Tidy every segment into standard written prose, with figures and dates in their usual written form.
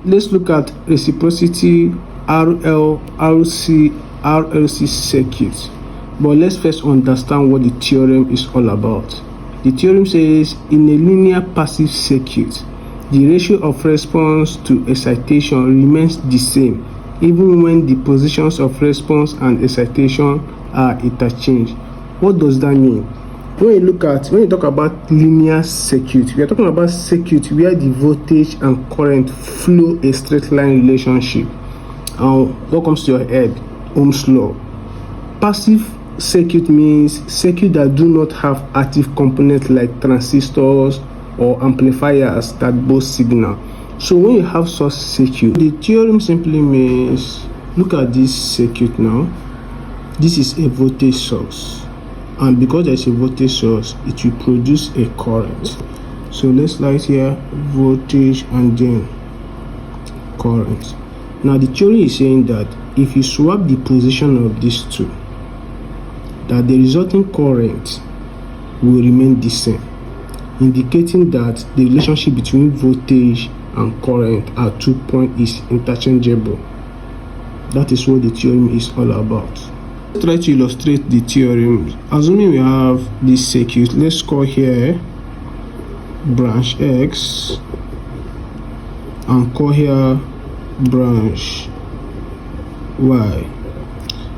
let's look at reciprocity RLC circuit. But let's first understand what the theorem is all about. The theorem says in a linear passive circuit, the ratio of response to excitation remains the same even when the positions of response and excitation are interchanged. What does that mean? When you talk about linear circuit, we are talking about circuit where the voltage and current flow a straight line relationship. What comes to your head? Ohm's law. Passive circuit means circuit that do not have active components like transistors or amplifiers that boost signal. So when you have such circuit, the theorem simply means, look at this circuit now. This is a voltage source, and because there is a voltage source, it will produce a current. So let's write here voltage and then current. Now the theory is saying that if you swap the position of these two, that the resulting current will remain the same, indicating that the relationship between voltage and current at 2 points is interchangeable. That is what the theorem is all about. Let's try to illustrate the theorem. Assuming we have this circuit, let's call here branch X and call here branch Y.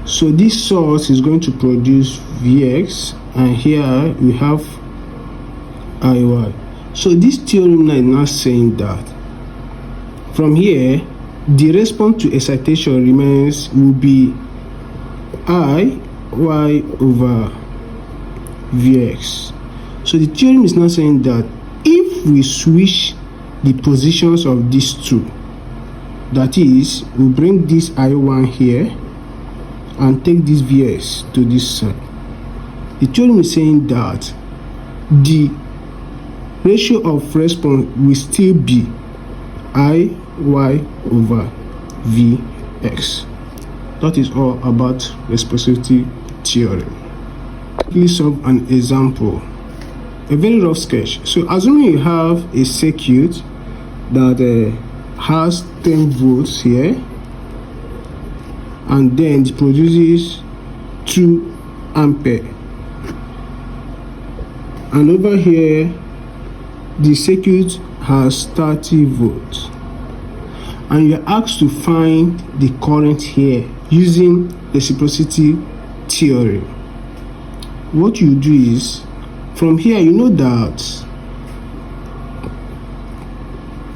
So this source is going to produce Vx, and here we have Iy. So this theorem now is not saying that from here the response to excitation will be Iy over Vx. So the theorem is not saying that if we switch the positions of these two, that is, we bring this I1 here and take this Vx to this side, the theorem is saying that the ratio of response will still be Iy over Vx. That is all about reciprocity theorem. Please solve an example, a very rough sketch. So assuming you have a circuit that has 10 volts here, and then it produces 2 ampere, and over here the circuit has 30 volts, and you're asked to find the current here using reciprocity theorem. What you do is, from here you know that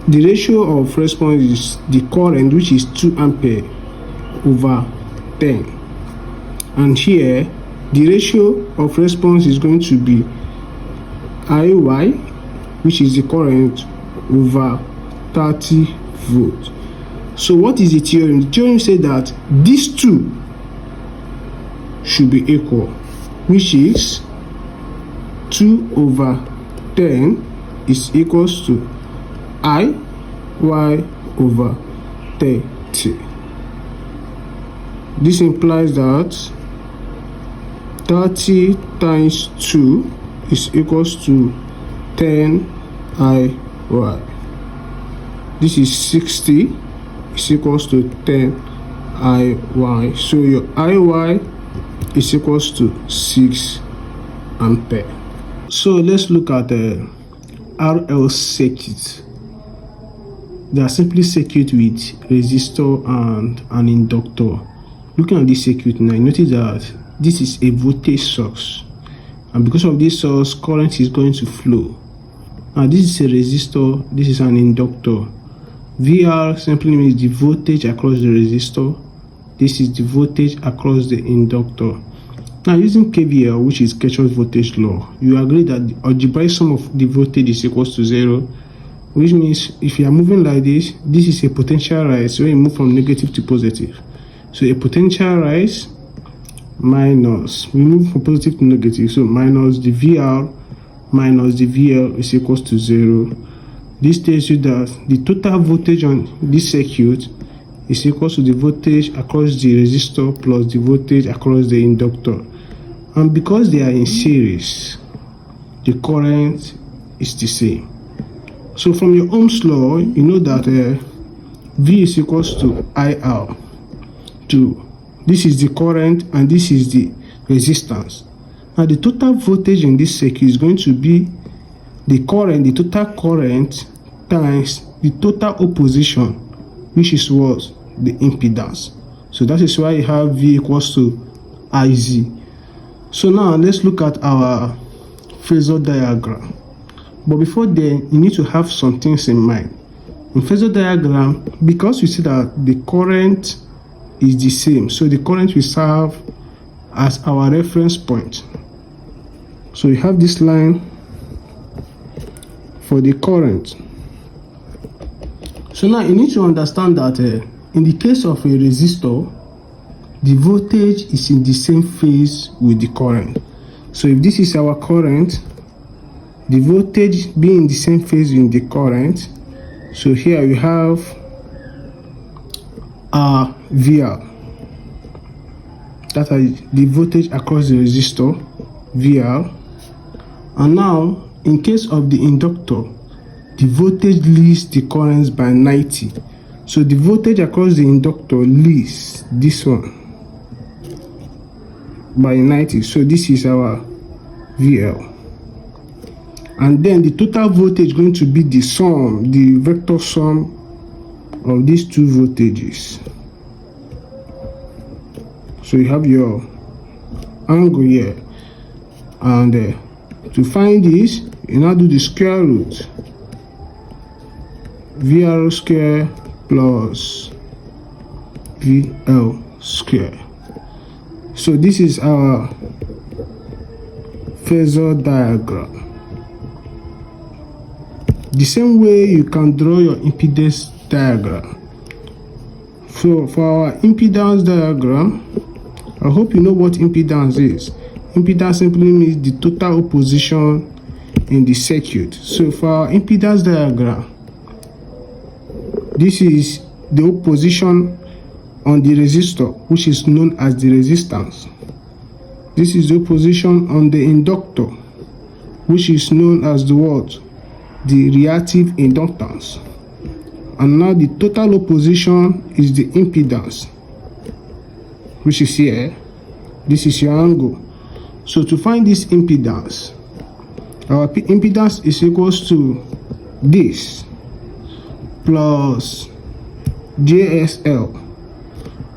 the ratio of response is the current, which is 2 ampere over 10, and here the ratio of response is going to be Iy, which is the current, over 30 volts. So what is the theorem? The theorem says that these two should be equal, which is 2 over 10 is equals to Iy over 30. This implies that 30 times 2 is equals to 10 Iy. This is 60 is equals to 10 Iy. So your Iy is equals to 6 ampere. So let's look at the RL circuit. They are simply circuit with resistor and an inductor. Looking at this circuit now, notice that this is a voltage source, and because of this source, current is going to flow. Now this is a resistor, this is an inductor. VR simply means the voltage across the resistor. This is the voltage across the inductor. Now using KVL, which is Kirchhoff's voltage law, you agree that the algebraic sum of the voltage is equals to 0, which means if you are moving like this is a potential rise when you move from negative to positive. So a potential rise minus, we move from positive to negative, so minus the VR minus the VL is equals to 0. This tells you that the total voltage on this circuit is equal to the voltage across the resistor plus the voltage across the inductor. And because they are in series, the current is the same. So from your Ohm's law, you know that V is equals to IR. This is the current and this is the resistance. Now the total voltage in this circuit is going to be the current, the total current times the total opposition, which is what? The impedance. So that is why you have V equals to IZ. So now let's look at our Phasor diagram. But before then, you need to have some things in mind. In Phasor diagram, because we see that the current is the same, so the current will serve as our reference point. So you have this line for the current. So now you need to understand that in the case of a resistor, the voltage is in the same phase with the current. So if this is our current, the voltage being in the same phase with the current, so here we have our VR. That is the voltage across the resistor, VR. And now, in case of the inductor, the voltage leads the current by 90. So the voltage across the inductor leads this one by 90. So this is our VL. And then the total voltage is going to be the sum, the vector sum of these two voltages. So you have your angle here. And to find this, you now do the square root. VL square plus VL square. So this is our Phasor diagram. The same way you can draw your impedance diagram. So for our impedance diagram, I hope you know what impedance is. Impedance simply means the total opposition in the circuit. So for our impedance diagram, this is the opposition on the resistor, which is known as the resistance. This is the opposition on the inductor, which is known as the what? The reactive inductance. And now the total opposition is the impedance, which is here. This is your angle. So to find this impedance, our impedance is equals to this plus JSL.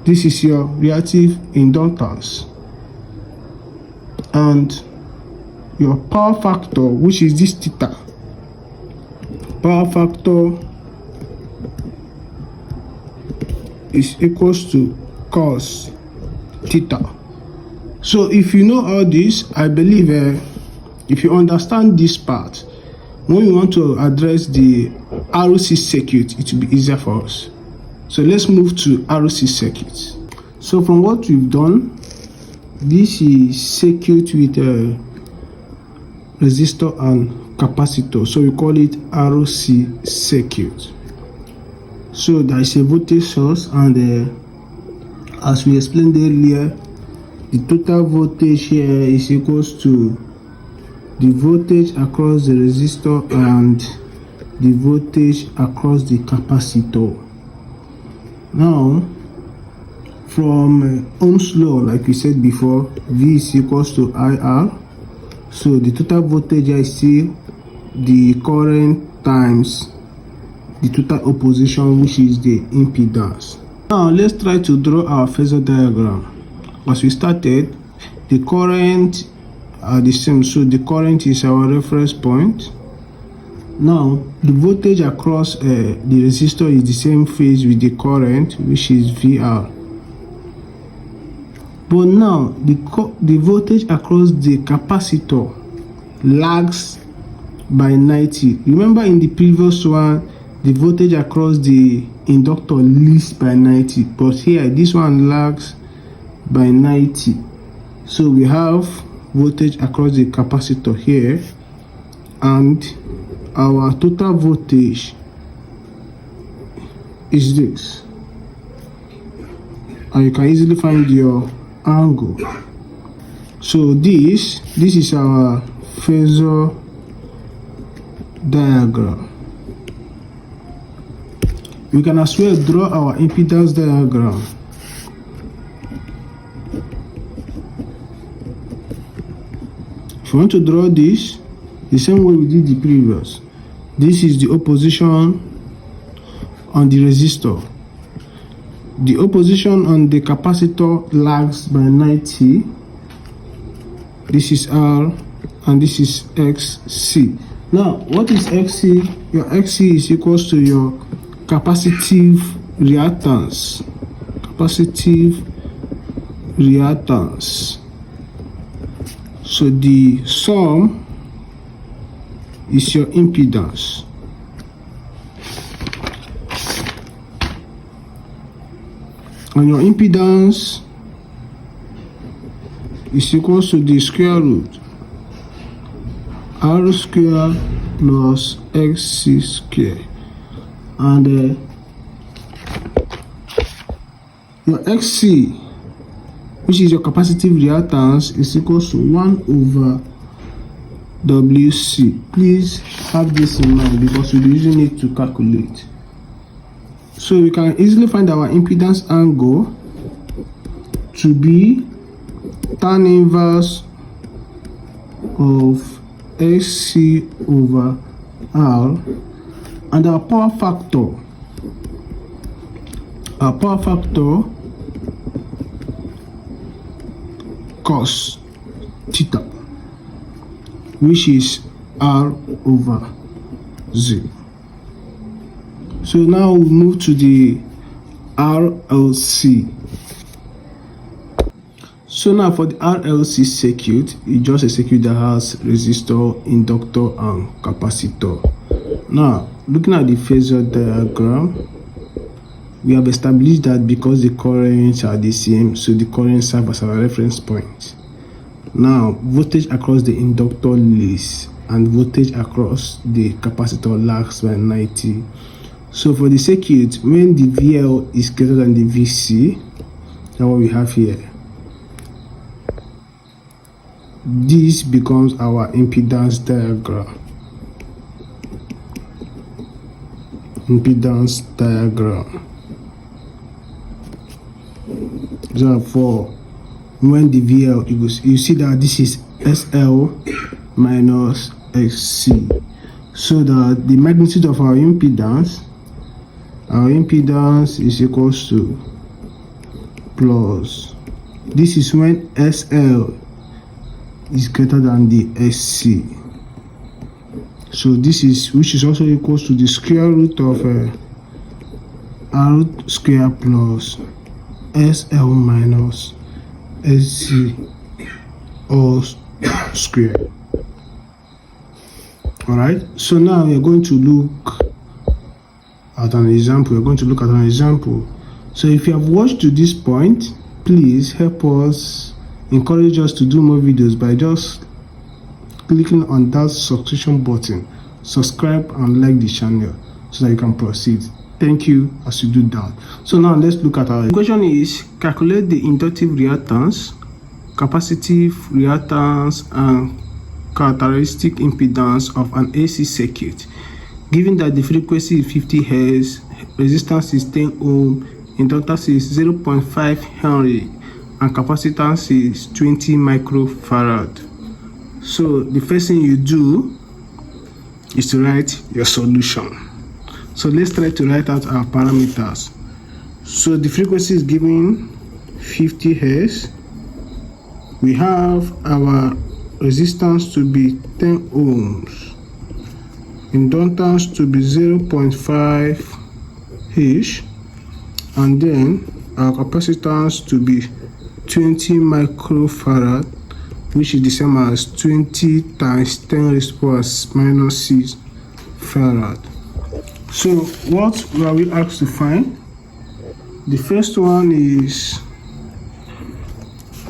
This is your reactive inductance. And your power factor, which is this theta. Power factor is equals to cos theta. So if you know all this, I believe if you understand this part, when we want to address the RLC circuit, it will be easier for us. So let's move to RLC circuit. So from what we've done, this is circuit with a resistor and capacitor. So we call it RLC circuit. So there is a voltage source, and as we explained earlier, the total voltage here is equals to the voltage across the resistor and the voltage across the capacitor. Now, from Ohm's law, like we said before, V is equals to IR. So the total voltage I see the current times the total opposition, which is the impedance. Now let's try to draw our Phasor diagram. As we started, the current are the same, so the current is our reference point. Now the voltage across the resistor is the same phase with the current, which is VR. But now the voltage across the capacitor lags by 90. Remember in the previous one, the voltage across the inductor leads by 90, but here this one lags by 90. So we have voltage across the capacitor here, and our total voltage is this, and you can easily find your angle. So this is our Phasor diagram. We can as well draw our impedance diagram. If you want to draw this the same way we did the previous, this is the opposition on the resistor. The opposition on the capacitor lags by 90. This is R and this is XC. Now, what is XC? Your XC is equals to your capacitive reactance. Capacitive reactance. So the sum is your impedance. And your impedance is equals to the square root R square plus XC square. And your XC, which is your capacitive reactance, is equals to 1 over WC. Please have this in mind because we're using it to calculate. So we can easily find our impedance angle to be tan inverse of XC over R, and our power factor cos theta, which is R over 0. So now we move to the RLC. So now for the RLC circuit, it's just a circuit that has resistor, inductor, and capacitor. Now, looking at the phasor diagram, we have established that because the currents are the same, so the current serves as our reference point. Now, voltage across the inductor leads and voltage across the capacitor lags by 90. So for the circuit, when the VL is greater than the VC, that's what we have here. This becomes our impedance diagram. Impedance diagram. Therefore, when the VL equals, you see that this is SL minus XC. So that the magnitude of our impedance is equals to plus. This is when SL is greater than the SC. So this is, which is also equals to the square root of R square plus SL minus SC all square. Alright, so now we are going to look at an example. So if you have watched to this point, please help us, encourage us to do more videos by just clicking on that subscription button, subscribe and like the channel so that you can proceed. Thank you as you do that. So now let's look at our question. Is calculate the inductive reactance, capacitive reactance, and characteristic impedance of an AC circuit, given that the frequency is 50 Hz, resistance is 10 ohm, inductance is 0.5 Henry, and capacitance is 20 microfarad. So the first thing you do is to write your solution. So let's try to write out our parameters. So the frequency is given 50 Hz. We have our resistance to be 10 ohms, inductance to be 0.5 H, and then our capacitance to be 20 microfarad, which is the same as 20 times 10 raised to the power minus 6 farad. So what were we asked to find? The first one is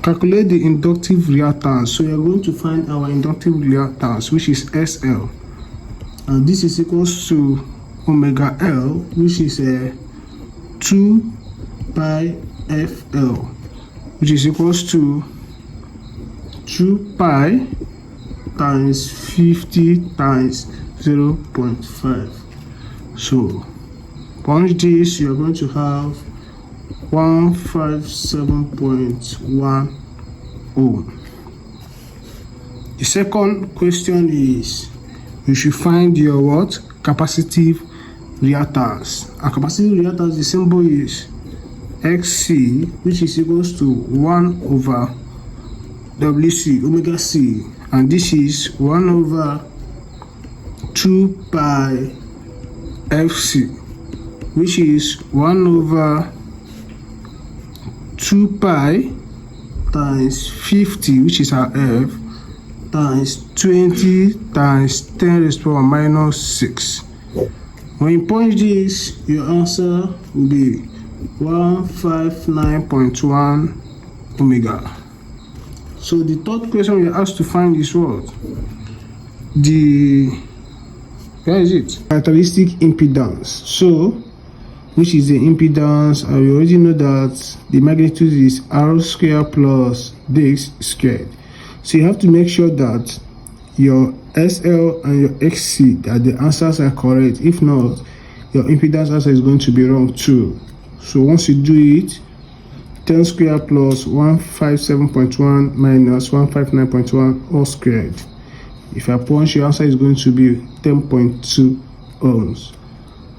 calculate the inductive reactance. So we are going to find our inductive reactance, which is SL, and this is equals to omega L, which is 2 pi FL, which is equals to 2 pi times 50 times 0.5. So Punch this, you're going to have 157.1 ohm. The second question is, you should find your what? Capacitive reactance. And capacitive reactance, the symbol is XC, which is equals to 1 over WC, omega C. And this is 1 over 2 pi FC, which is 1 over 2 pi times 50, which is our F, times 20 times 10 raised to the power minus 6. When you punch this, your answer will be 159.1 omega. So the third question we are asked to find is what? Where is it? Characteristic impedance. So, which is the impedance? And we already know that the magnitude is R squared plus Dx squared. So you have to make sure that your SL and your XC, that the answers are correct. If not, your impedance answer is going to be wrong too. So once you do it, 10 squared plus 157.1 minus 159.1 all squared. If I punch, your answer is going to be 10.2 ohms.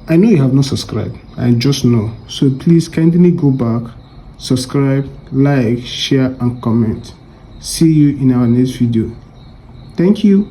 I know you have not subscribed, I just know. So please kindly go back, subscribe, like, share and comment. See you in our next video. Thank you.